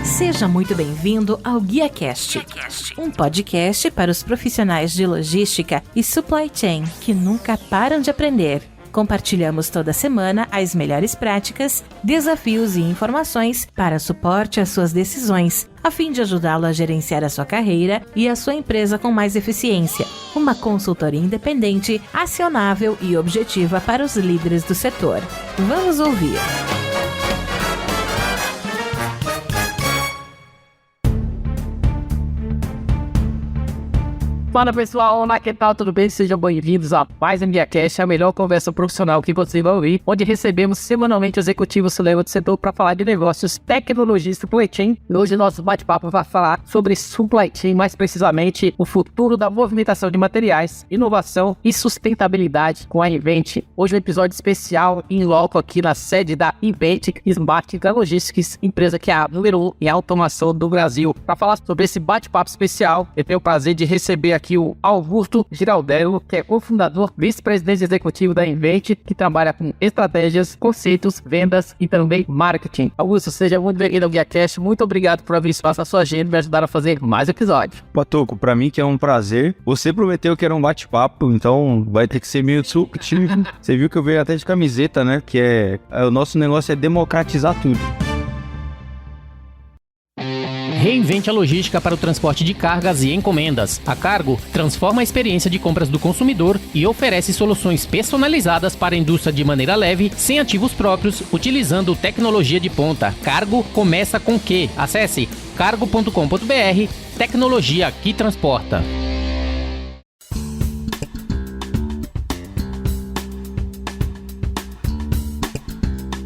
Seja muito bem-vindo ao GuiaCast, um podcast para os profissionais de logística e supply chain que nunca param de aprender. Compartilhamos toda semana as melhores práticas, desafios e informações para suporte às suas decisões, a fim de ajudá-lo a gerenciar a sua carreira e a sua empresa com mais eficiência. Uma consultoria independente, acionável e objetiva para os líderes do setor. Vamos ouvir! Fala pessoal, olá, que tal? Tudo bem? Sejam bem-vindos a mais um GuiaCast, a melhor conversa profissional que você vai ouvir, onde recebemos semanalmente executivos do setor para falar de negócios, tecnologia e supply chain. E hoje nosso bate-papo vai falar sobre supply chain, mais precisamente o futuro da movimentação de materiais, inovação e sustentabilidade com a Invent. Hoje um episódio especial em loco aqui na sede da Invent Smart Logistics, empresa que é a número 1 em automação do Brasil. Para falar sobre esse bate-papo especial, eu tenho o prazer de receber aqui o Augusto Giraldello, que é cofundador, vice-presidente executivo da Invent, que trabalha com estratégias, conceitos, vendas e também marketing. Augusto, seja muito bem-vindo ao GuiaCast. Muito obrigado por abrir espaço na sua agenda e me ajudar a fazer mais episódios. Patoco, pra mim que é um prazer. Você prometeu que era um bate-papo, então vai ter que ser meio disruptivo. Você viu que eu veio até de camiseta, né? Que o nosso negócio é democratizar tudo. Reinvente a logística para o transporte de cargas e encomendas. A Cargo transforma a experiência de compras do consumidor e oferece soluções personalizadas para a indústria de maneira leve, sem ativos próprios, utilizando tecnologia de ponta. Cargo começa com Q. Acesse cargo.com.br, tecnologia que transporta.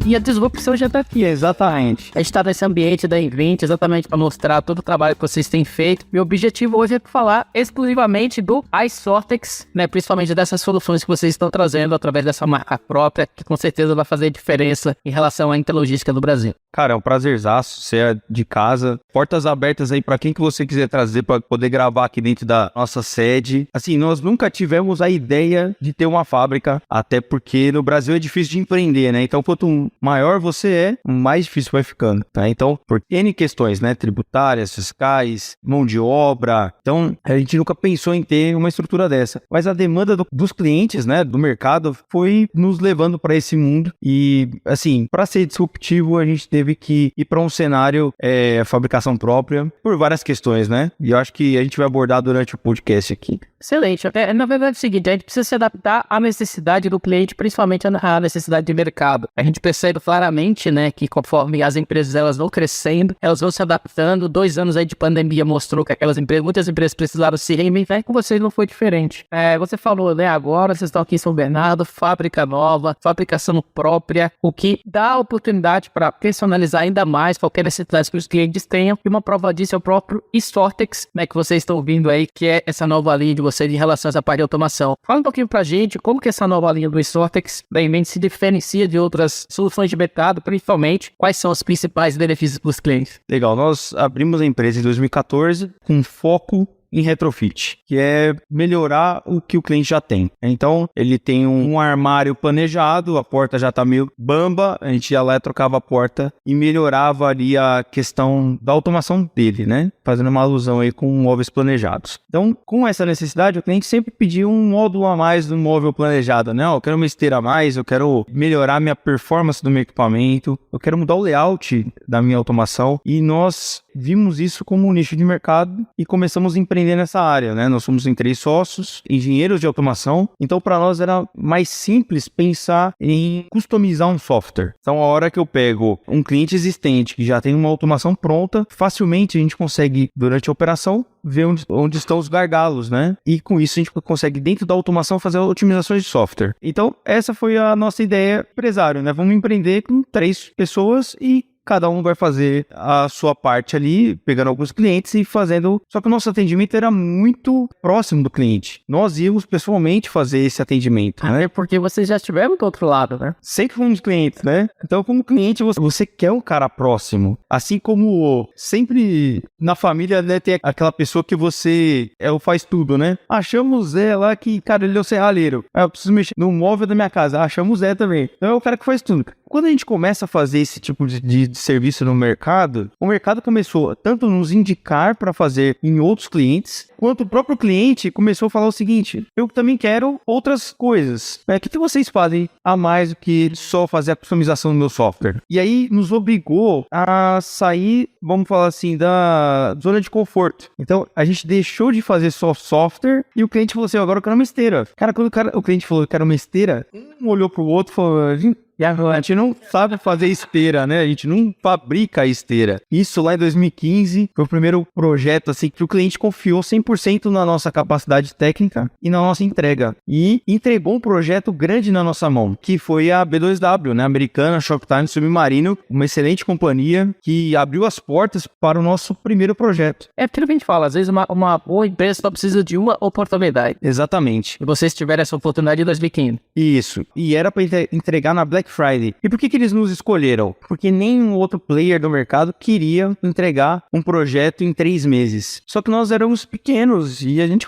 E a disrupção já está aqui, exatamente. A gente está nesse ambiente da Invent exatamente para mostrar todo o trabalho que vocês têm feito. Meu objetivo hoje é falar exclusivamente do iSortex, né? Principalmente dessas soluções que vocês estão trazendo através dessa marca própria, que com certeza vai fazer diferença em relação à interlogística do Brasil. Cara, é um prazerzaço, você é de casa. Portas abertas aí para quem que você quiser trazer para poder gravar aqui dentro da nossa sede. Assim, nós nunca tivemos a ideia de ter uma fábrica, até porque no Brasil é difícil de empreender, né? Então, quanto maior você é, mais difícil vai ficando, tá? Então, por N questões, né? Tributárias, fiscais, mão de obra. Então, a gente nunca pensou em ter uma estrutura dessa. Mas a demanda dos clientes, né? Do mercado, foi nos levando para esse mundo. E, assim, para ser disruptivo, a gente teve que ir para um cenário fabricação própria, por várias questões, né? E eu acho que a gente vai abordar durante o podcast aqui. Excelente. Na verdade é o seguinte, a gente precisa se adaptar à necessidade do cliente, principalmente à necessidade de mercado. A gente percebe claramente, né, que conforme as empresas elas vão crescendo, elas vão se adaptando. 2 anos aí de pandemia mostrou que muitas empresas precisaram se reinventar, e com vocês não foi diferente. Você falou, né, agora vocês estão aqui em São Bernardo, fábrica nova, fabricação própria, o que dá oportunidade para personalizar ainda mais qualquer necessidade que os clientes tenham. E uma prova disso é o próprio iSortex, né, que vocês estão ouvindo aí, que é essa nova linha de vocês em relação a essa parte de automação. Fala um pouquinho pra gente como que essa nova linha do iSortex da Invent se diferencia de outras soluções de mercado, principalmente quais são os principais benefícios para os clientes. Legal, nós abrimos a empresa em 2014 com foco em retrofit, que é melhorar o que o cliente já tem. Então, ele tem um armário planejado, a porta já está meio bamba, a gente ia lá e trocava a porta e melhorava ali a questão da automação dele, né? Fazendo uma alusão aí com móveis planejados. Então, com essa necessidade, o cliente sempre pedia um módulo a mais do móvel planejado, né? Eu quero uma esteira a mais, eu quero melhorar minha performance do meu equipamento, eu quero mudar o layout da minha automação, e nós vimos isso como um nicho de mercado e começamos a empreender nessa área, né? Nós somos em 3 sócios, engenheiros de automação, então para nós era mais simples pensar em customizar um software. Então, a hora que eu pego um cliente existente que já tem uma automação pronta, facilmente a gente consegue, durante a operação, ver onde estão os gargalos, né? E com isso a gente consegue, dentro da automação, fazer otimizações de software. Então, essa foi a nossa ideia empresário, né? Vamos empreender com 3 pessoas e cada um vai fazer a sua parte ali, pegando alguns clientes e fazendo... Só que o nosso atendimento era muito próximo do cliente. Nós íamos pessoalmente fazer esse atendimento, né? Porque vocês já estiveram do outro lado, né? Sempre fomos clientes, né? Então, como cliente, você quer um cara próximo. Assim como sempre na família, né, tem aquela pessoa que você faz tudo, né? Achamos o Zé lá que, cara, ele é o serralheiro. Eu preciso mexer no móvel da minha casa. Achamos o Zé também. Então, é o cara que faz tudo. Quando a gente começa a fazer esse tipo de serviço no mercado, o mercado começou tanto a nos indicar para fazer em outros clientes, quanto o próprio cliente começou a falar o seguinte: eu também quero outras coisas. O que vocês fazem a mais do que só fazer a customização do meu software? E aí nos obrigou a sair, vamos falar assim, da zona de conforto. Então a gente deixou de fazer só software e o cliente falou assim: agora eu quero uma esteira. Cara, quando o cliente falou: eu quero uma esteira, um olhou pro outro e falou: a gente não sabe fazer esteira, né? A gente não fabrica a esteira. Isso lá em 2015 foi o primeiro projeto assim que o cliente confiou 100% na nossa capacidade técnica e na nossa entrega. E entregou um projeto grande na nossa mão, que foi a B2W, né? Americana Shoptime Submarino, uma excelente companhia que abriu as portas para o nosso primeiro projeto. É aquilo que a gente fala, às vezes uma boa empresa só precisa de uma oportunidade. Exatamente. E vocês tiveram essa oportunidade em 2015. Isso. E era para entregar na Black Friday. E por que eles nos escolheram? Porque nenhum outro player do mercado queria entregar um projeto em 3 meses. Só que nós éramos pequenos e a gente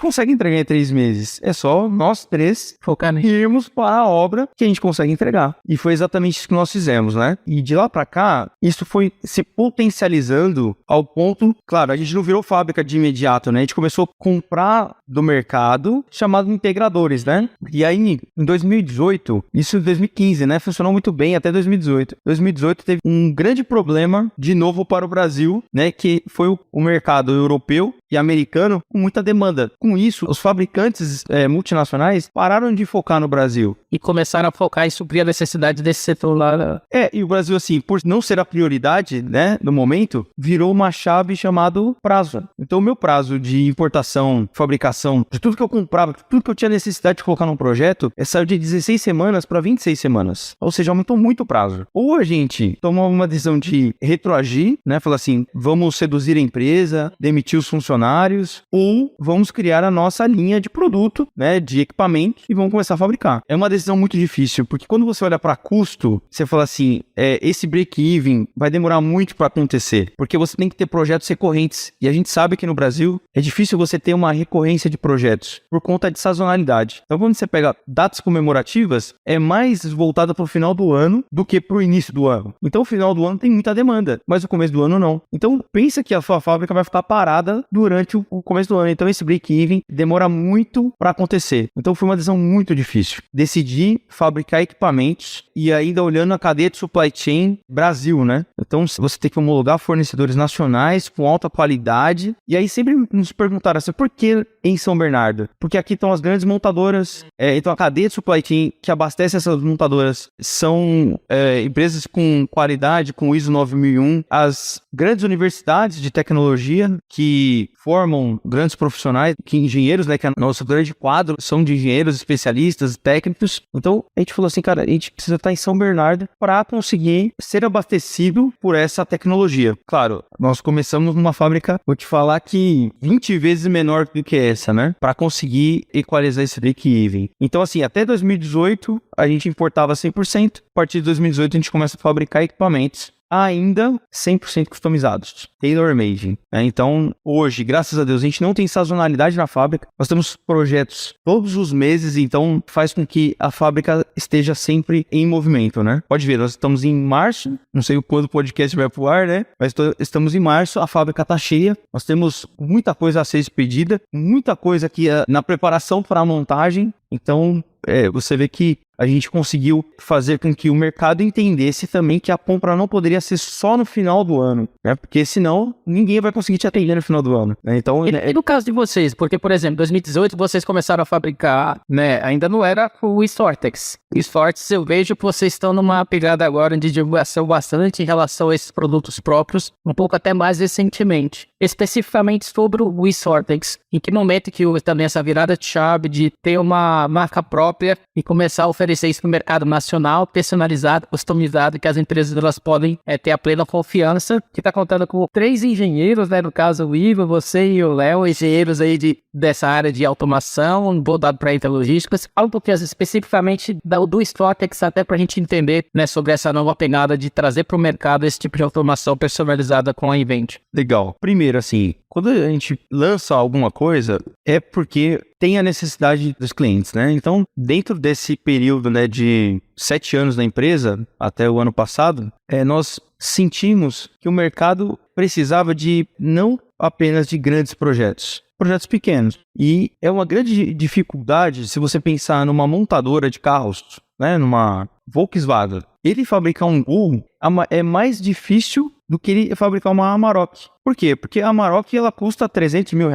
consegue entregar em 3 meses. É só nós 3 focar irmos para a obra que a gente consegue entregar. E foi exatamente isso que nós fizemos, né? E de lá para cá, isso foi se potencializando ao ponto... Claro, a gente não virou fábrica de imediato, né? A gente começou a comprar do mercado, chamado integradores, né? E aí, em 2018, isso em 2015, né? Funcionou muito bem até 2018. 2018 teve um grande problema, de novo para o Brasil, né? Que foi o mercado europeu e americano com muita demanda. Com isso, os fabricantes multinacionais pararam de focar no Brasil. E começaram a focar em suprir a necessidade desse setor lá. E o Brasil, assim, por não ser a prioridade, né, no momento, virou uma chave chamado prazo. Então, o meu prazo de importação, fabricação, de tudo que eu comprava, tudo que eu tinha necessidade de colocar num projeto, saiu de 16 semanas para 26 semanas. Ou seja, aumentou muito o prazo. Ou a gente tomou uma decisão de retroagir, né, falar assim, vamos reduzir a empresa, demitir os funcionários, ou vamos criar a nossa linha de produto, né, de equipamento e vamos começar a fabricar. É uma decisão muito difícil, porque quando você olha para custo, você fala assim, esse break-even vai demorar muito para acontecer, porque você tem que ter projetos recorrentes, e a gente sabe que no Brasil é difícil você ter uma recorrência de projetos, por conta de sazonalidade. Então, quando você pega datas comemorativas, é mais voltada para o final do ano do que para o início do ano. Então, o final do ano tem muita demanda, mas o começo do ano não. Então, pensa que a sua fábrica vai ficar parada durante o começo do ano. Então, esse break-even demora muito para acontecer. Então, foi uma decisão muito difícil. Decidi fabricar equipamentos e ainda olhando a cadeia de supply chain Brasil, né? Então, você tem que homologar fornecedores nacionais com alta qualidade. E aí, sempre nos perguntaram assim, por que em São Bernardo? Porque aqui estão as grandes montadoras. Então, a cadeia de supply chain que abastece essas montadoras são empresas com qualidade, com ISO 9001. As grandes universidades de tecnologia que formam grandes profissionais, que engenheiros, né? Que a nossa grande quadro são de engenheiros, especialistas, técnicos. Então, a gente falou assim, cara, a gente precisa estar em São Bernardo para conseguir ser abastecido por essa tecnologia. Claro, nós começamos numa fábrica, vou te falar que 20 vezes menor do que essa, né? Para conseguir equalizar esse break-even. Então, assim, até 2018, a gente importava 100%. A partir de 2018, a gente começa a fabricar equipamentos ainda 100% customizados, tailor-made. Então, hoje, graças a Deus, a gente não tem sazonalidade na fábrica. Nós temos projetos todos os meses, então faz com que a fábrica esteja sempre em movimento, né? Pode ver, nós estamos em março, não sei quando o podcast vai pro ar, né? Mas estamos em março, a fábrica tá cheia. Nós temos muita coisa a ser expedida, muita coisa aqui na preparação para a montagem. Então, você vê que a gente conseguiu fazer com que o mercado entendesse também que a compra não poderia ser só no final do ano, né? Porque senão ninguém vai conseguir te atender no final do ano, né? Então, e no caso de vocês, porque, por exemplo, em 2018 vocês começaram a fabricar, né? Ainda não era o Stortex. Stortex, eu vejo que vocês estão numa pegada agora de divulgação bastante em relação a esses produtos próprios, um pouco até mais recentemente. Especificamente sobre o Stortex. Em que momento que houve também essa virada de chave de ter uma marca própria e começar a oferecer isso no mercado nacional, personalizado, customizado, que as empresas elas podem ter a plena confiança, que está contando com 3 engenheiros, né? No caso o Ivo, você e o Léo, engenheiros aí dessa área de automação, voltado para interlogísticas. Fala um pouquinho especificamente do Stortex, até para a gente entender, né, sobre essa nova pegada de trazer para o mercado esse tipo de automação personalizada com a Invent. Legal. Primeiro, assim, quando a gente lança alguma coisa, é porque tem a necessidade dos clientes, né? Então, dentro desse período, né, de 7 anos da empresa, até o ano passado, nós sentimos que o mercado precisava de não apenas de grandes projetos pequenos. E é uma grande dificuldade se você pensar numa montadora de carros, né, numa Volkswagen. Ele fabricar um Gol é mais difícil do que ele fabricar uma Amarok. Por quê? Porque a Amarok ela custa R$300 mil.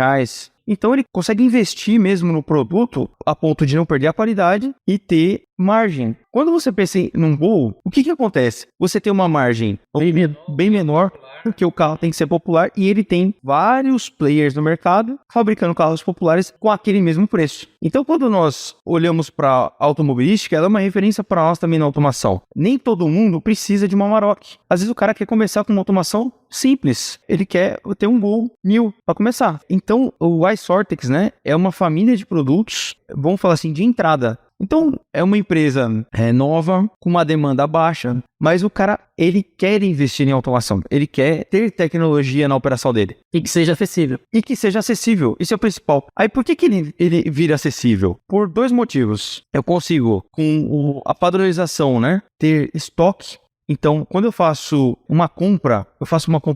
Então ele consegue investir mesmo no produto a ponto de não perder a qualidade e ter margem. Quando você pensa num Gol, o que acontece? Você tem uma margem bem menor, porque o carro tem que ser popular e ele tem vários players no mercado fabricando carros populares com aquele mesmo preço. Então, quando nós olhamos para a automobilística, ela é uma referência para nós também na automação. Nem todo mundo precisa de uma Amarok. Às vezes o cara quer começar com uma automação simples. Ele quer ter um Gol 1000 para começar. Então, o iSortex, né, é uma família de produtos, vamos falar assim, de entrada. Então, é uma empresa nova, com uma demanda baixa, mas o cara, ele quer investir em automação, ele quer ter tecnologia na operação dele. E que seja acessível. Isso é o principal. Aí, por que ele vira acessível? Por 2 motivos. Eu consigo, com a padronização, né, ter estoque. Então, quando eu faço uma compra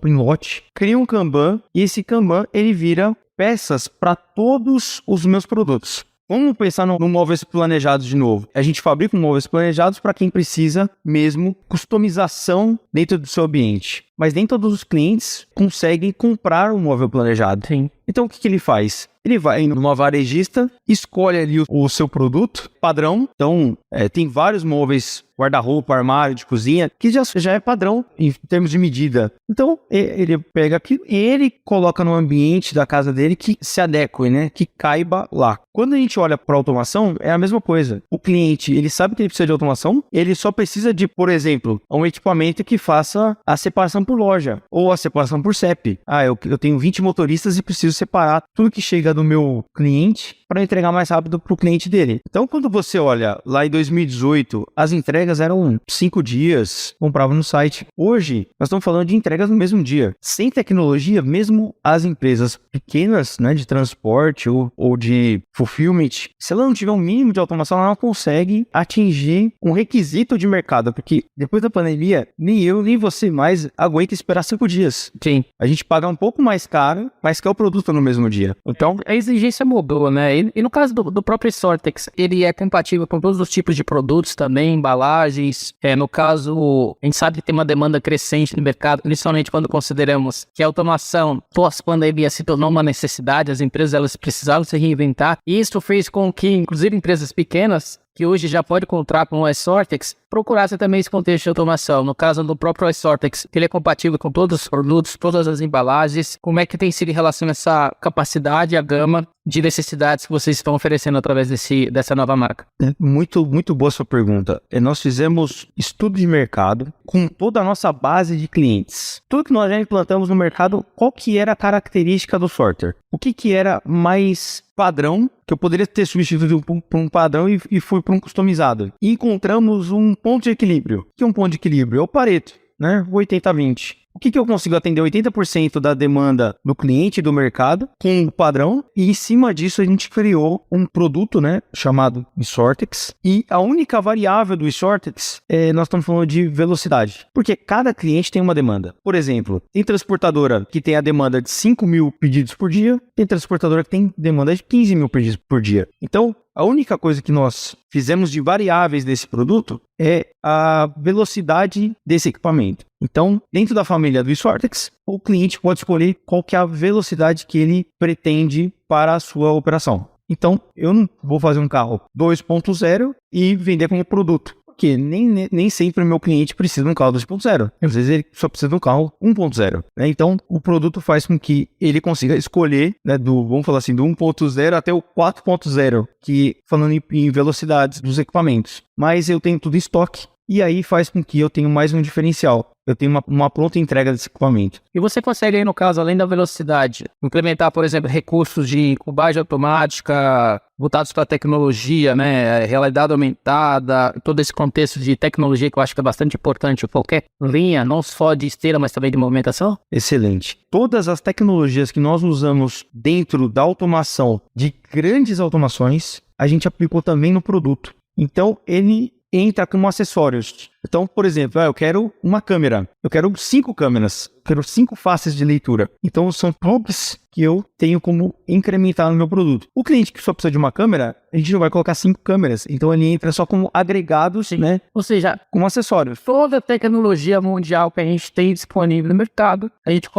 em lote, crio um Kanban, e esse Kanban, ele vira peças para todos os meus produtos. Vamos pensar no móveis planejados de novo. A gente fabrica móveis planejados para quem precisa mesmo customização dentro do seu ambiente. Mas nem todos os clientes conseguem comprar um móvel planejado. Sim. Então, o que ele faz? Ele vai numa varejista, escolhe ali o seu produto padrão. Então, tem vários móveis, guarda-roupa, armário de cozinha, que já é padrão em termos de medida. Então, ele pega aquilo e ele coloca no ambiente da casa dele que se adeque, né? Que caiba lá. Quando a gente olha para automação, é a mesma coisa. O cliente, ele sabe que ele precisa de automação, ele só precisa de, por exemplo, um equipamento que faça a separação por loja ou a separação por CEP. Eu tenho 20 motoristas e preciso separar tudo que chega do meu cliente para entregar mais rápido para o cliente dele. Então, quando você olha lá em 2018, as entregas eram 5 dias, comprava no site. Hoje, nós estamos falando de entregas no mesmo dia. Sem tecnologia, mesmo as empresas pequenas, né, de transporte ou de fulfillment, se ela não tiver um mínimo de automação, ela não consegue atingir um requisito de mercado, porque depois da pandemia, nem eu, nem você mais aguenta esperar 5 dias. Sim. A gente paga um pouco mais caro, mas quer o produto no mesmo dia. Então, a exigência mudou, né? E no caso do próprio iSortex, ele é compatível com todos os tipos de produtos também, embalagens. No caso, a gente sabe que tem uma demanda crescente no mercado, principalmente quando consideramos que a automação pós-pandemia se tornou uma necessidade, as empresas elas precisavam se reinventar. E isso fez com que, inclusive, empresas pequenas, que hoje já pode contar com o iSortex, procurasse também esse contexto de automação. No caso do próprio iSortex, ele é compatível com todos os produtos, todas as embalagens. Como é que tem sido em relação a essa capacidade e a gama de necessidades que vocês estão oferecendo através dessa nova marca? Muito, muito boa sua pergunta. Nós fizemos estudo de mercado com toda a nossa base de clientes. Tudo que nós já implantamos no mercado, qual que era a característica do sorter? O que era mais padrão, que eu poderia ter substituído por um padrão e fui para um customizado. E encontramos um ponto de equilíbrio. O que é um ponto de equilíbrio? É o Pareto, né? 80-20. O que eu consigo atender 80% da demanda do cliente e do mercado com o padrão, e em cima disso a gente criou um produto, né, chamado iSortex, e a única variável do iSortex nós estamos falando de velocidade, porque cada cliente tem uma demanda. Por exemplo, tem transportadora que tem a demanda de 5 mil pedidos por dia, tem transportadora que tem demanda de 15 mil pedidos por dia. Então, a única coisa que nós fizemos de variáveis desse produto é a velocidade desse equipamento. Então, dentro da família do iSortex, o cliente pode escolher qual que é a velocidade que ele pretende para a sua operação. Então, eu não vou fazer um carro 2.0 e vender como produto, porque nem sempre o meu cliente precisa de um carro 2.0. Às vezes ele só precisa de um carro 1.0. Né? Então, o produto faz com que ele consiga escolher, né, vamos falar assim, do 1.0 até o 4.0, que falando em velocidades dos equipamentos. Mas eu tenho tudo em estoque. E aí faz com que eu tenha mais um diferencial. eu tenho uma pronta entrega desse equipamento. E você consegue aí, no caso, além da velocidade, implementar, por exemplo, recursos de cubagem automática voltados para a tecnologia, né? Realidade aumentada, todo esse contexto de tecnologia que eu acho que é bastante importante, qualquer linha, não só de esteira, mas também de movimentação? Excelente. Todas as tecnologias que nós usamos dentro da automação, de grandes automações, a gente aplicou também no produto. Então, ele entra como acessórios. Então, por exemplo, eu quero uma câmera, eu quero 5 câmeras, eu quero 5 faces de leitura. Então, são props que eu tenho como incrementar no meu produto. O cliente que só precisa de uma câmera, a gente não vai colocar 5 câmeras. Então, ele entra só como agregados, né? Ou seja, como acessórios. Toda a tecnologia mundial que a gente tem disponível no mercado, a gente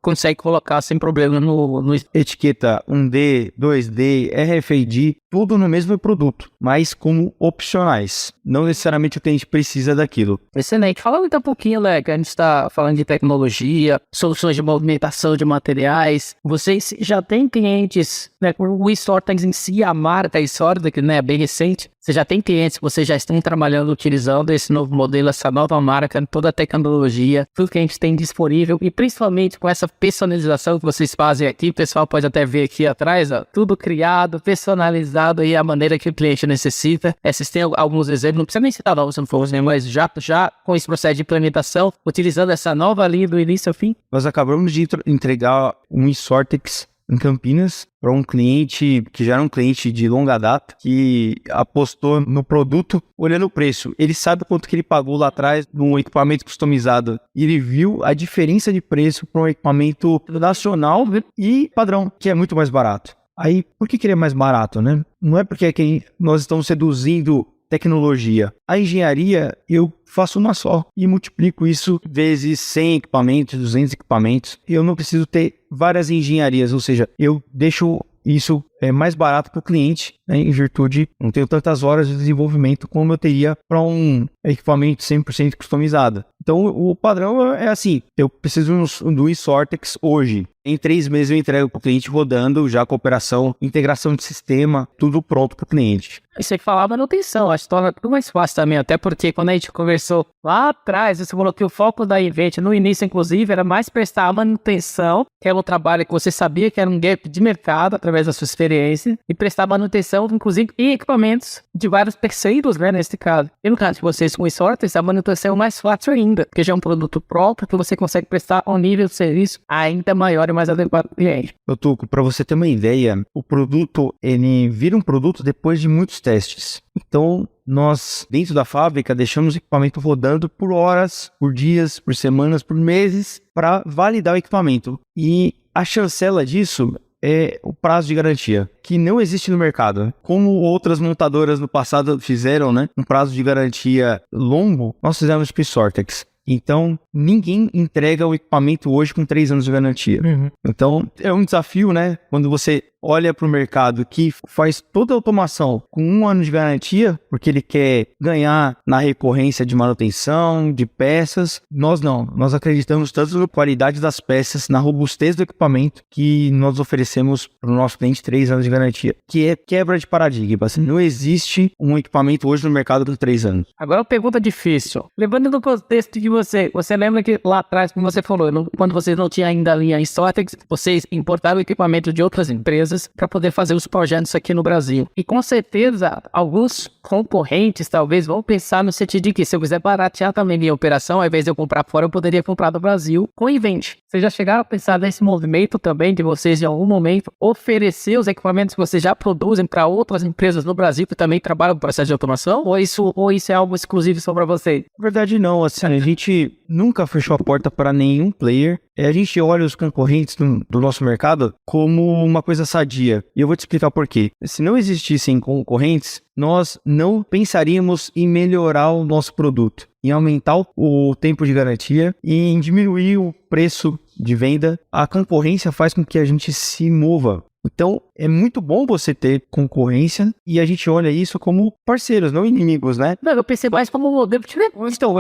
consegue colocar sem problema no etiqueta 1D, 2D, RFID, tudo no mesmo produto, mas como opcionais. Não necessariamente o cliente precisa daquilo. Excelente. Falando então um pouquinho, que a gente está falando de tecnologia, soluções de movimentação de materiais. Vocês já têm clientes, né? O eSortex em si, a marca eSortex, né? Bem recente. Você já tem clientes que vocês já estão trabalhando, utilizando esse novo modelo, essa nova marca, toda a tecnologia, tudo que a gente tem disponível e principalmente com essa personalização que vocês fazem aqui. O pessoal pode até ver aqui atrás, ó, tudo criado, personalizado e a maneira que o cliente necessita. Vocês têm alguns exemplos, não precisa nem citar não, se não for, mas já com esse processo de implementação, utilizando essa nova linha do início ao fim. Nós acabamos de entregar um eSortex em Campinas para um cliente que já era um cliente de longa data, que apostou no produto olhando o preço. Ele sabe quanto que ele pagou lá atrás num equipamento customizado. E ele viu a diferença de preço para um equipamento nacional e padrão, que é muito mais barato. Aí, por que ele é mais barato, né? Não é porque nós estamos seduzindo tecnologia. A engenharia, eu faço uma só e multiplico isso vezes 100 equipamentos, 200 equipamentos. Eu não preciso ter várias engenharias, ou seja, eu deixo isso mais barato para o cliente, né, em virtude, não tenho tantas horas de desenvolvimento como eu teria para um equipamento 100% customizado. Então, o padrão é assim, eu preciso do eSortex hoje. Em 3 meses eu entrego para o cliente rodando, já com operação, integração de sistema, tudo pronto para o cliente. E você falar manutenção, acho que torna tudo mais fácil também, até porque quando a gente conversou lá atrás, você falou que o foco da Invent, no início inclusive, era mais prestar a manutenção, que era um trabalho que você sabia que era um gap de mercado através da sua experiência, e prestar manutenção, inclusive, em equipamentos de vários terceiros, né, nesse caso. E no caso de vocês com o eSortex, a manutenção é mais fácil ainda, porque já é um produto próprio que você consegue prestar um nível de serviço ainda maior e mais adequado para o cliente. Tuco, para você ter uma ideia, o produto, ele vira um produto depois de muitos testes. Então, nós, dentro da fábrica, deixamos o equipamento rodando por horas, por dias, por semanas, por meses, para validar o equipamento. E a chancela disso é o prazo de garantia, que não existe no mercado. Como outras montadoras no passado fizeram, né, um prazo de garantia longo, nós fizemos com o eSortex. Então, ninguém entrega o equipamento hoje com 3 anos de garantia. Então, é um desafio, né? Quando você olha para o mercado que faz toda a automação com 1 ano de garantia, porque ele quer ganhar na recorrência de manutenção, de peças. Nós não. Nós acreditamos tanto na qualidade das peças, na robustez do equipamento, que nós oferecemos para o nosso cliente 3 anos de garantia, que é quebra de paradigma. Assim, não existe um equipamento hoje no mercado com 3 anos. Agora, uma pergunta difícil. Levando no contexto de você lembra que lá atrás, como você falou, quando vocês não tinham ainda a linha eSortex, vocês importaram equipamento de outras empresas para poder fazer os projetos aqui no Brasil. E com certeza, alguns concorrentes talvez vão pensar no sentido de que se eu quiser baratear também minha operação, ao invés de eu comprar fora, eu poderia comprar do Brasil com Invent. Vocês já chegaram a pensar nesse movimento também de vocês, em algum momento, oferecer os equipamentos que vocês já produzem para outras empresas no Brasil que também trabalham no processo de automação? Ou isso é algo exclusivo só para vocês? Na verdade, não. Assim, a gente nunca fechou a porta para nenhum player. A gente olha os concorrentes do nosso mercado como uma coisa sadia. E eu vou te explicar por quê. Se não existissem concorrentes, nós não pensaríamos em melhorar o nosso produto, em aumentar o tempo de garantia e em diminuir o preço de venda. A concorrência faz com que a gente se mova Então, é muito bom você ter concorrência e a gente olha isso como parceiros, não inimigos, né? Não, eu pensei mais como um modelo de negócio. Então,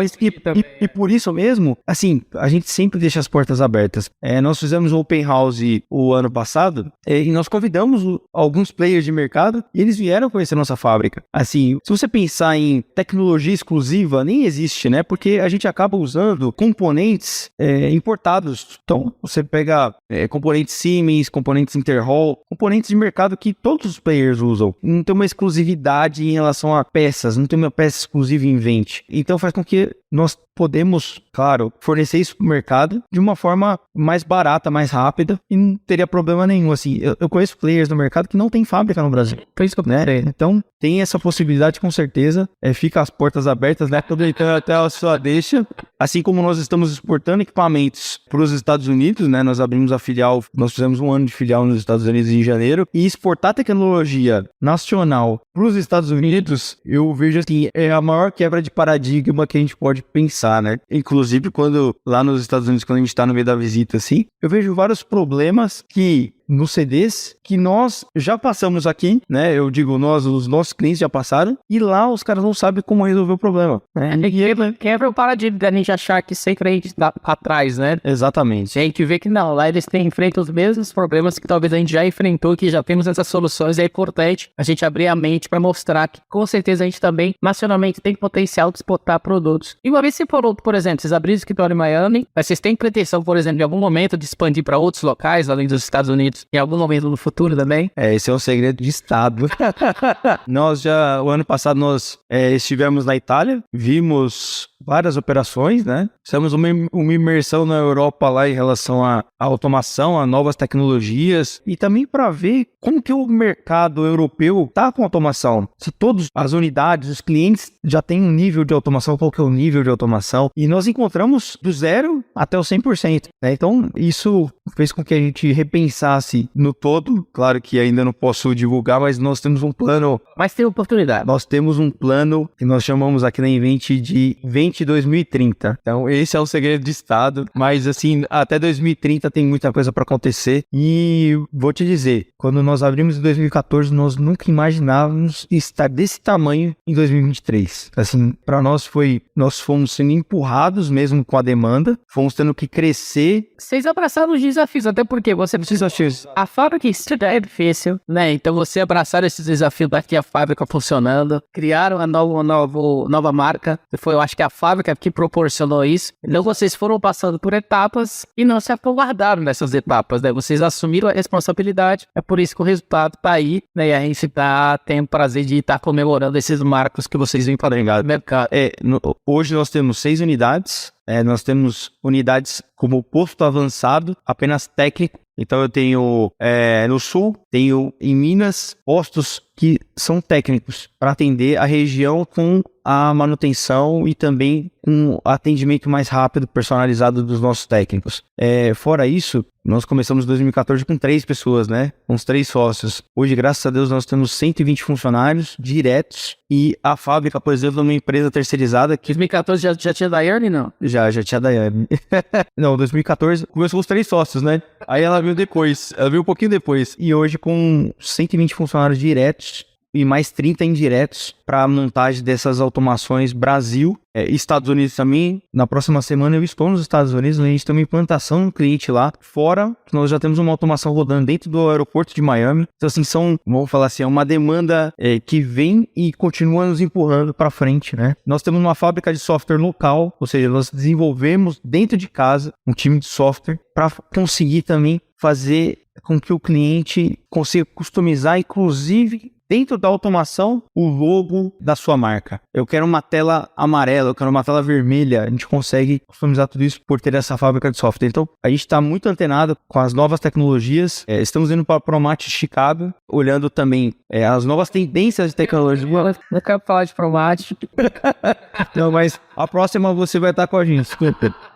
e por isso mesmo, assim, a gente sempre deixa as portas abertas. Nós fizemos o Open House o ano passado e nós convidamos alguns players de mercado e eles vieram conhecer nossa fábrica. Assim, se você pensar em tecnologia exclusiva, nem existe, né? Porque a gente acaba usando componentes importados. Então, você pega componentes Siemens, componentes Interhall, componentes de mercado que todos os players usam. Não tem uma exclusividade em relação a peças, não tem uma peça exclusiva em vende. Então faz com que nós podemos, claro, fornecer isso para o mercado de uma forma mais barata, mais rápida e não teria problema nenhum. Assim, eu conheço players no mercado que não tem fábrica no Brasil. Foi isso que eu pensei. Então, tem essa possibilidade com certeza. Fica as portas abertas, né? Aproveitando até a sua deixa. Assim como nós estamos exportando equipamentos para os Estados Unidos, né? Nós abrimos a filial, nós fizemos 1 ano de filial nos Estados Unidos em janeiro. E exportar tecnologia nacional para os Estados Unidos, eu vejo assim, é a maior quebra de paradigma que a gente pode pensar, né? Inclusive, quando lá nos Estados Unidos, quando a gente está no meio da visita, assim, eu vejo vários problemas que nos CDs que nós já passamos aqui, né? Eu digo nós, os nossos clientes já passaram, e lá os caras não sabem como resolver o problema, né? Quebra o paradigma da gente achar que sempre a gente tá atrás, né? Exatamente. A gente vê que não, lá eles enfrentam os mesmos problemas que talvez a gente já enfrentou, que já temos essas soluções, e é importante a gente abrir a mente para mostrar que com certeza a gente também, nacionalmente, tem potencial de exportar produtos. E uma vez se por exemplo, vocês abriram o escritório em Miami, mas vocês têm pretensão, por exemplo, em algum momento de expandir para outros locais, além dos Estados Unidos, em algum momento no futuro também? Esse é um segredo de Estado. O ano passado nós estivemos na Itália, vimos várias operações, né? Fizemos uma imersão na Europa lá em relação à automação, a novas tecnologias e também para ver como que o mercado europeu está com automação. Se todas as unidades, os clientes já têm um nível de automação, qual que é o nível de automação? E nós encontramos do 0 até o 100%, né? Então, isso fez com que a gente repensasse no todo. Claro que ainda não posso divulgar, mas nós temos um plano. Mas tem oportunidade. Nós temos um plano que nós chamamos aqui na Invent de 2030. Então, esse é um segredo de Estado, mas assim, até 2030 tem muita coisa para acontecer. E vou te dizer, quando nós abrimos em 2014, nós nunca imaginávamos estar desse tamanho em 2023. Assim, para nós nós fomos sendo empurrados mesmo com a demanda, fomos tendo que crescer. Vocês abraçaram os desafios, até porque você precisa... A fábrica já é difícil, né? Então você abraçar esses desafios daqui a fábrica funcionando, criaram uma nova marca. Eu acho que a fábrica que proporcionou isso. Então vocês foram passando por etapas e não se acovardaram nessas etapas, né? Vocês assumiram a responsabilidade, é por isso que o resultado tá aí, né? E a gente tem o prazer de estar comemorando esses marcos que vocês vêm para o mercado. Hoje nós temos 6 unidades. Nós temos unidades como posto avançado, apenas técnico. Então eu tenho no sul, tenho em Minas postos que são técnicos para atender a região com a manutenção e também com atendimento mais rápido, personalizado dos nossos técnicos. Fora isso, nós começamos em 2014 com 3 pessoas, né? Com os 3 sócios. Hoje, graças a Deus, nós temos 120 funcionários diretos e a fábrica, por exemplo, é uma empresa terceirizada que... 2014 já tinha Daiane, não? Já tinha Daiane. Não, 2014 começou com os 3 sócios, né? Aí ela veio um pouquinho depois. E hoje com 120 funcionários diretos e mais 30 indiretos para a montagem dessas automações Brasil, Estados Unidos também. Na próxima semana eu estou nos Estados Unidos, a gente tem uma implantação no cliente lá, fora que nós já temos uma automação rodando dentro do aeroporto de Miami. Então assim, vamos falar assim, é uma demanda que vem e continua nos empurrando para frente, né? Nós temos uma fábrica de software local, ou seja, nós desenvolvemos dentro de casa um time de software para conseguir também fazer com que o cliente consiga customizar, inclusive dentro da automação, o logo da sua marca. Eu quero uma tela amarela, eu quero uma tela vermelha. A gente consegue customizar tudo isso por ter essa fábrica de software. Então, a gente está muito antenado com as novas tecnologias. Estamos indo para a Promate Chicago, olhando também as novas tendências de tecnologia. Não quero falar de Promate. Não, mas A próxima você vai estar com a gente.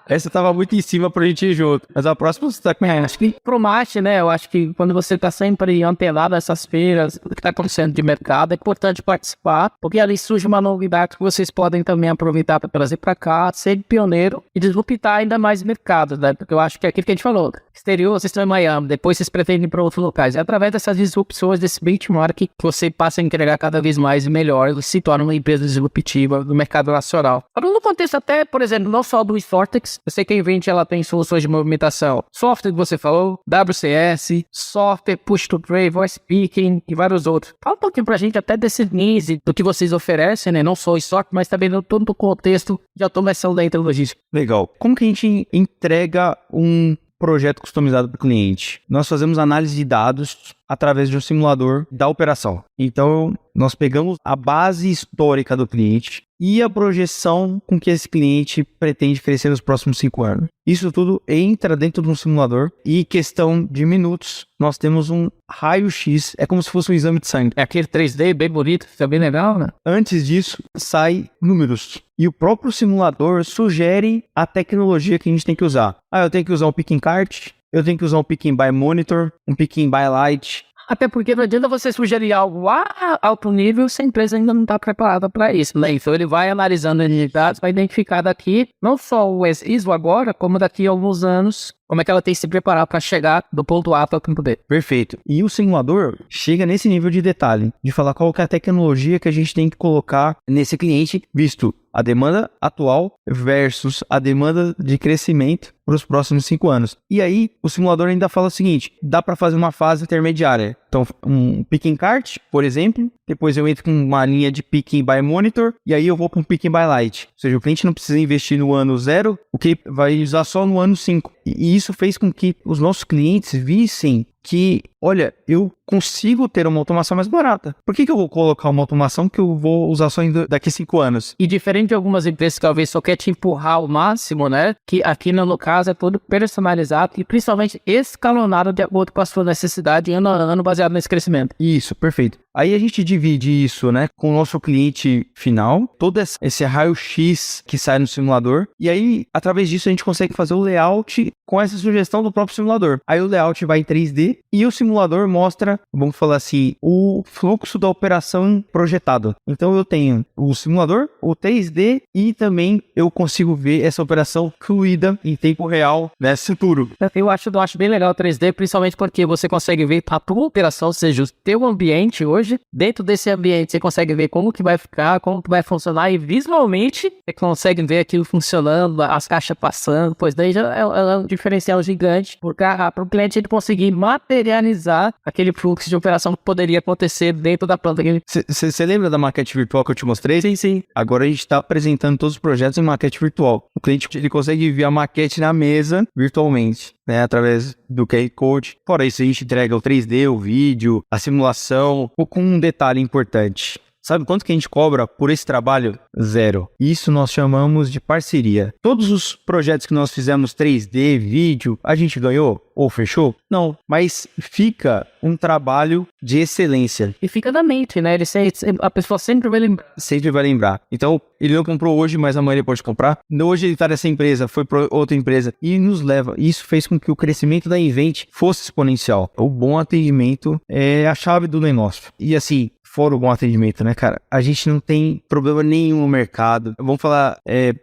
Essa tava muito em cima pra gente ir junto. Mas a próxima você tá com a gente. Acho que pro marketing, né? Eu acho que quando você tá sempre antenado nessas feiras, o que tá acontecendo de mercado, é importante participar, porque ali surge uma novidade que vocês podem também aproveitar para trazer para cá, ser pioneiro e disruptar ainda mais mercados, né? Porque eu acho que é aquilo que a gente falou. Exterior, vocês estão em Miami, depois vocês pretendem ir para outros locais. É através dessas disrupções, desse benchmark, que você passa a entregar cada vez mais e melhor e se torna uma empresa disruptiva no mercado nacional. No contexto até, por exemplo, não só do Sortex, eu sei que a Invent ela tem soluções de movimentação. Software que você falou, WCS, software, push to trade, voice picking e vários outros. Fala um pouquinho pra gente até desse niche, do que vocês oferecem, né? Não só o software, mas também no todo o contexto de automação da logística. Legal. Como que a gente entrega um projeto customizado para o cliente? Nós fazemos análise de dados através de um simulador da operação. Então, nós pegamos a base histórica do cliente e a projeção com que esse cliente pretende crescer nos próximos 5 anos. Isso tudo entra dentro de um simulador e, em questão de minutos, nós temos um raio-x, é como se fosse um exame de sangue. É aquele 3D bem bonito, fica bem legal, né? Antes disso, sai números. E o próprio simulador sugere a tecnologia que a gente tem que usar. Eu tenho que usar um picking cart, eu tenho que usar um picking by monitor, um picking by light. Até porque não adianta você sugerir algo a alto nível se a empresa ainda não está preparada para isso, né? Então ele vai analisando os dados, vai identificar daqui, não só o ISO agora, como daqui a alguns anos, como é que ela tem que se preparar para chegar do ponto A para o ponto B. Perfeito. E o simulador chega nesse nível de detalhe, de falar qual que é a tecnologia que a gente tem que colocar nesse cliente, visto a demanda atual versus a demanda de crescimento para os próximos 5 anos. E aí, o simulador ainda fala o seguinte, dá para fazer uma fase intermediária. Então, um picking cart, por exemplo, depois eu entro com uma linha de picking by monitor, e aí eu vou para um picking by light. Ou seja, o cliente não precisa investir no ano 0, o que vai usar só no ano 5. E isso fez com que os nossos clientes vissem que, olha, eu consigo ter uma automação mais barata. Por que eu vou colocar uma automação que eu vou usar só daqui a 5 anos? E diferente de algumas empresas que talvez só quer te empurrar ao máximo, né? Que aqui no caso é todo personalizado e principalmente escalonado de acordo com a sua necessidade ano a ano baseado nesse crescimento. Isso, perfeito. Aí a gente divide isso, né, com o nosso cliente final, todo esse raio-x que sai no simulador, e aí, através disso, a gente consegue fazer o layout com essa sugestão do próprio simulador. Aí o layout vai em 3D e o simulador mostra, vamos falar assim, o fluxo da operação projetado. Então eu tenho o simulador, o 3D e também eu consigo ver essa operação fluida em tempo real nesse futuro. Eu acho bem legal o 3D, principalmente porque você consegue ver a tua operação, ou seja, o teu ambiente hoje. Dentro desse ambiente você consegue ver como que vai ficar, como que vai funcionar e visualmente você consegue ver aquilo funcionando, as caixas passando, pois daí já é um diferencial gigante para o cliente ele conseguir materializar aquele fluxo de operação que poderia acontecer dentro da planta. Você lembra da maquete virtual que eu te mostrei? Sim. Agora a gente está apresentando todos os projetos em maquete virtual. O cliente ele consegue ver a maquete na mesa virtualmente, né, através do QR Code. Fora isso, a gente entrega o 3D, o vídeo, a simulação, com um detalhe importante. Sabe quanto que a gente cobra por esse trabalho? 0. Isso nós chamamos de parceria. Todos os projetos que nós fizemos 3D, vídeo, a gente ganhou ou fechou? Não, mas fica um trabalho de excelência. E fica na mente, né? A pessoa sempre vai lembrar. Sempre vai lembrar. Então, ele não comprou hoje, mas amanhã ele pode comprar. Hoje ele está nessa empresa, foi para outra empresa e nos leva. Isso fez com que o crescimento da Invent fosse exponencial. O bom atendimento é a chave do negócio. E assim, fora o bom atendimento, né, cara? A gente não tem problema nenhum no mercado. Vamos falar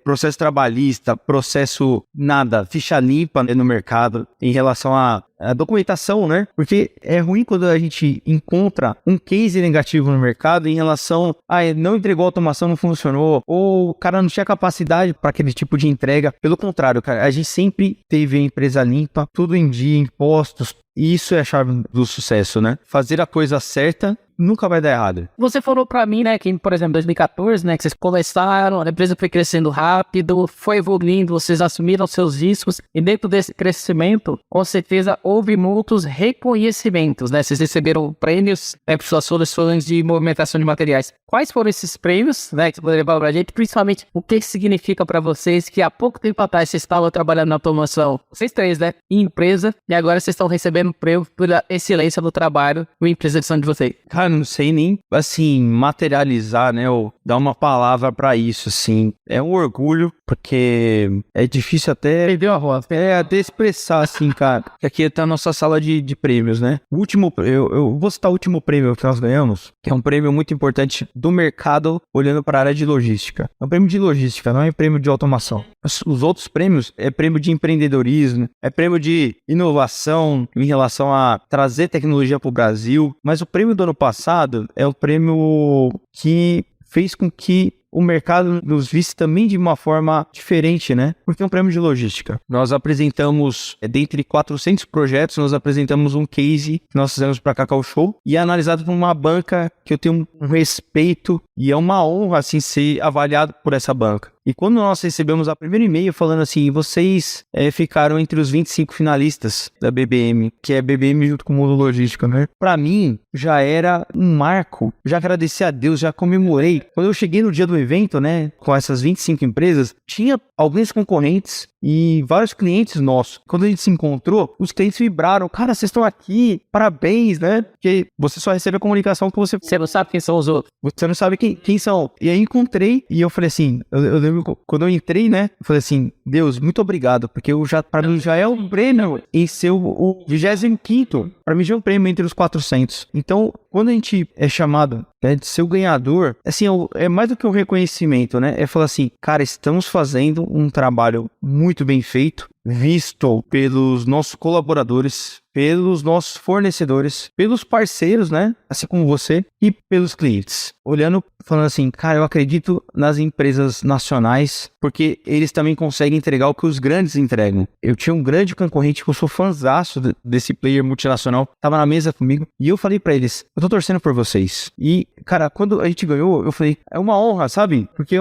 processo trabalhista, processo nada, ficha limpa no mercado em relação à documentação, né? Porque é ruim quando a gente encontra um case negativo no mercado em relação a não entregou a automação, não funcionou, ou o cara não tinha capacidade para aquele tipo de entrega. Pelo contrário, cara, a gente sempre teve a empresa limpa, tudo em dia, impostos. E isso é a chave do sucesso, né? Fazer a coisa certa nunca vai dar errado. Você falou pra mim, né, que, por exemplo, em 2014, né, que vocês começaram, a empresa foi crescendo rápido, foi evoluindo, vocês assumiram seus riscos, e dentro desse crescimento, com certeza, houve muitos reconhecimentos, né? Vocês receberam prêmios por suas soluções de movimentação de materiais. Quais foram esses prêmios, né, que você poderia falar pra gente? Principalmente, o que significa pra vocês que há pouco tempo atrás vocês estavam trabalhando na automação, vocês três, né, em empresa, e agora vocês estão recebendo prêmio pela excelência do trabalho em empresa de vocês? Cara, não sei nem, assim, materializar, né, ou dar uma palavra pra isso, assim. É um orgulho, porque é difícil até... Perdeu a voz. até expressar, assim, cara. Que aqui tá a nossa sala de prêmios, né? O último... Eu vou citar o último prêmio que nós ganhamos, que é um prêmio muito importante do mercado, olhando para a área de logística. É um prêmio de logística, não é um prêmio de automação. Os outros prêmios é prêmio de empreendedorismo, é prêmio de inovação em relação a trazer tecnologia para o Brasil. Mas o prêmio do ano passado é o prêmio que fez com que o mercado nos visse também de uma forma diferente, né? Porque é um prêmio de logística. Nós apresentamos, dentre 400 projetos, nós apresentamos um case que nós fizemos para Cacau Show e é analisado por uma banca que eu tenho um respeito e é uma honra, assim, ser avaliado por essa banca. E quando nós recebemos a primeira e-mail falando assim, vocês ficaram entre os 25 finalistas da BBM, que é BBM junto com o Mundo Logística, né? Pra mim, já era um marco. Já agradeci a Deus, já comemorei. Quando eu cheguei no dia do evento, né, com essas 25 empresas, tinha alguns concorrentes e vários clientes nossos. Quando a gente se encontrou, os clientes vibraram. Cara, vocês estão aqui, parabéns, né? Porque você só recebe a comunicação que você não sabe quem são os outros. Você não sabe quem são. E aí encontrei e eu falei assim, eu lembro quando eu entrei, né? Eu falei assim, Deus, muito obrigado, porque para mim já é um prêmio em ser o 25º. Para mim já é um prêmio entre os 400. Então, quando a gente é chamado, né, de ser o ganhador, assim, é mais do que um reconhecimento, né? É falar assim, cara, estamos fazendo um trabalho muito bem feito, visto pelos nossos colaboradores, pelos nossos fornecedores, pelos parceiros, né? Assim como você, e pelos clientes. Olhando, falando assim, cara, eu acredito nas empresas nacionais, porque eles também conseguem entregar o que os grandes entregam. Eu tinha um grande concorrente que eu sou fãzaço desse player multinacional, tava na mesa comigo, e eu falei pra eles, eu tô torcendo por vocês. E, cara, quando a gente ganhou, eu falei, é uma honra, sabe? Porque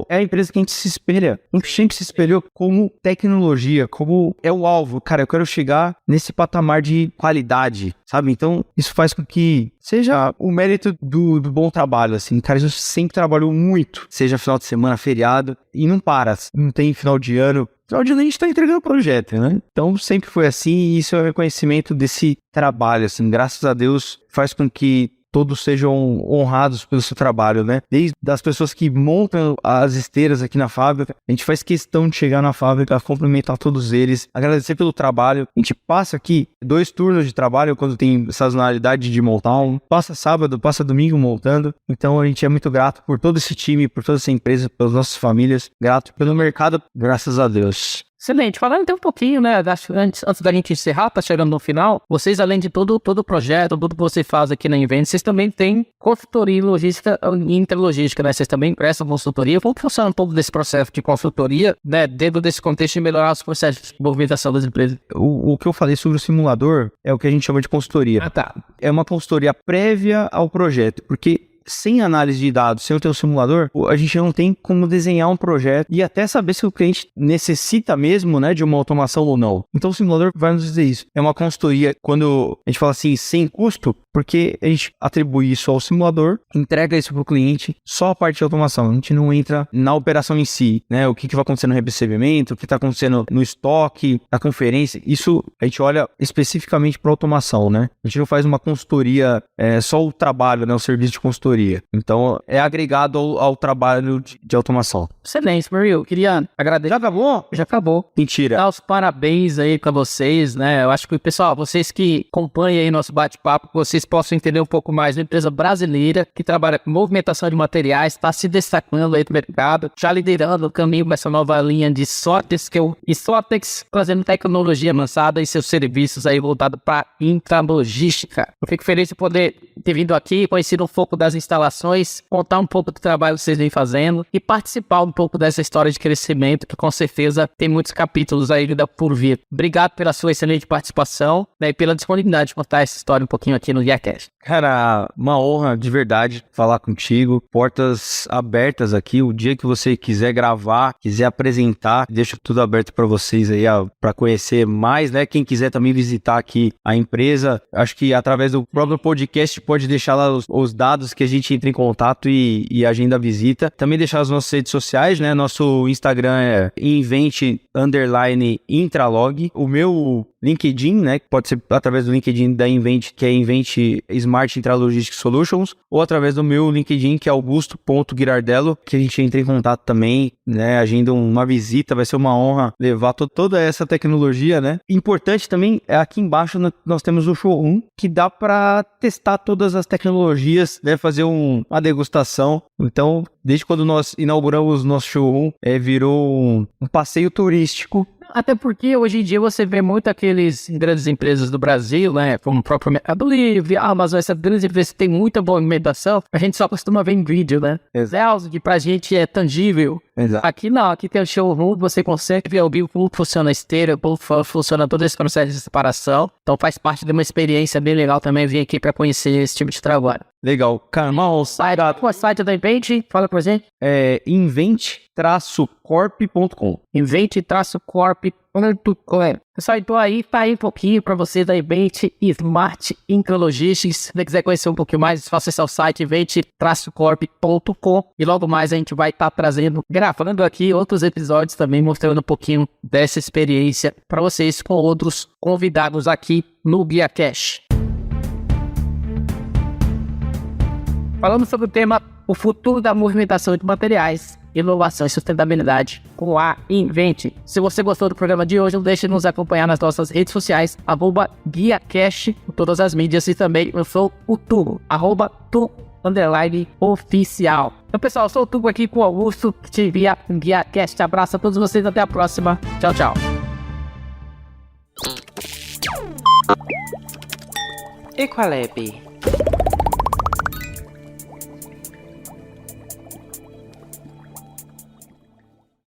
é a empresa que a gente se espelha. A gente sempre se espelhou como tecnologia, como é o alvo. Cara, eu quero chegar nesse patamar de qualidade, sabe? Então, isso faz com que seja o mérito do bom trabalho, assim. Cara, a gente sempre trabalhou muito, seja final de semana, feriado, e não para. Não tem final de ano. Final de ano a gente tá entregando projeto, né? Então, sempre foi assim, e isso é o reconhecimento desse trabalho, assim. Graças a Deus, faz com que todos sejam honrados pelo seu trabalho, né? Desde as pessoas que montam as esteiras aqui na fábrica, a gente faz questão de chegar na fábrica, cumprimentar todos eles, agradecer pelo trabalho. A gente passa aqui 2 turnos de trabalho quando tem sazonalidade de montar passa sábado, passa domingo montando. Então a gente é muito grato por todo esse time, por toda essa empresa, pelas nossas famílias, grato pelo mercado, graças a Deus. Excelente. Falando então um pouquinho, né, antes da gente encerrar, tá chegando no final, vocês, além de todo o projeto, tudo que você faz aqui na Invent, vocês também têm consultoria em logística e interlogística, né? Vocês também prestam consultoria. Como que funciona um pouco desse processo de consultoria, né, dentro desse contexto de melhorar os processos de movimentação das empresas? O que eu falei sobre o simulador é o que a gente chama de consultoria. Ah, tá. É uma consultoria prévia ao projeto, porque sem análise de dados, sem o teu simulador, a gente não tem como desenhar um projeto e até saber se o cliente necessita mesmo, né, de uma automação ou não. Então o simulador vai nos dizer isso. É uma consultoria, quando a gente fala assim, sem custo, porque a gente atribui isso ao simulador, entrega isso para o cliente, só a parte de automação. A gente não entra na operação em si, né? O que vai acontecer no recebimento, o que está acontecendo no estoque, na conferência. Isso a gente olha especificamente para automação, né? A gente não faz uma consultoria, só o trabalho, né? O serviço de consultoria. Então, é agregado ao trabalho de automação. Excelente, Murilo. Queria agradecer. Já acabou? Já acabou. Mentira. Dar os parabéns aí pra vocês, né? Eu acho que, pessoal, vocês que acompanham aí nosso bate-papo, vocês possam entender um pouco mais da empresa brasileira que trabalha com movimentação de materiais, está se destacando aí no mercado, já liderando o caminho com essa nova linha de Sortex, que é o Sortex, trazendo tecnologia avançada e seus serviços aí voltados para intralogística. Eu fico feliz de poder ter vindo aqui, conhecido um pouco das instalações, contar um pouco do trabalho que vocês vêm fazendo e participar um pouco dessa história de crescimento, que com certeza tem muitos capítulos aí por vir. Obrigado pela sua excelente participação, né, e pela disponibilidade de contar essa história um pouquinho aqui no GuiaCast. Cara, uma honra de verdade falar contigo, portas abertas aqui, o dia que você quiser gravar, quiser apresentar, deixo tudo aberto para vocês aí, para conhecer mais, né, quem quiser também visitar aqui a empresa, acho que através do próprio podcast pode deixar lá os dados que a gente entra em contato e agenda a visita, também deixar as nossas redes sociais, né, nosso Instagram é Invent _Intralog. O meu LinkedIn, né, pode ser através do LinkedIn da Invent, que é Invent Smart Intralogistics Solutions, ou através do meu LinkedIn, que é augusto.girardello, que a gente entra em contato também, né, agenda uma visita, vai ser uma honra levar toda essa tecnologia, né. Importante também, aqui embaixo nós temos o showroom, que dá para testar todas as tecnologias, né, fazer uma degustação. Então, desde quando nós inauguramos nosso showroom, virou um passeio turístico. Até porque hoje em dia você vê muito aqueles grandes empresas do Brasil, né? Como o próprio Mercado Livre, Amazon, essas grandes empresas que tem muita movimentação, a gente só costuma ver em vídeo, né? Exato, que pra gente é tangível. Exato. Aqui não, aqui tem o showroom, você consegue ver ao vivo como funciona a esteira, como funciona todo esse processo de separação. Então faz parte de uma experiência bem legal também vir aqui para conhecer esse tipo de trabalho. Legal. Carmal, o site da Invent, fala pra gente. É invent-corp.com. Invent-corp.com. Pessoal, então tá aí um pouquinho para você da Invent Smart Intralogistics. Se você quiser conhecer um pouquinho mais, é só acessar o site invent-corp.com. E logo mais a gente vai estar gravando aqui outros episódios também, mostrando um pouquinho dessa experiência para vocês com outros convidados aqui no Guia Cash. Falando sobre o tema o futuro da movimentação de materiais, inovação e sustentabilidade com a Invent. Se você gostou do programa de hoje, não deixe de nos acompanhar nas nossas redes sociais, @GuiaCast, em todas as mídias, e também eu sou o Tugo, @tu_oficial. Então pessoal, eu sou o Tugo aqui com o Augusto, que te envia um GuiaCast. Abraço a todos vocês, até a próxima. Tchau, tchau. Equalab.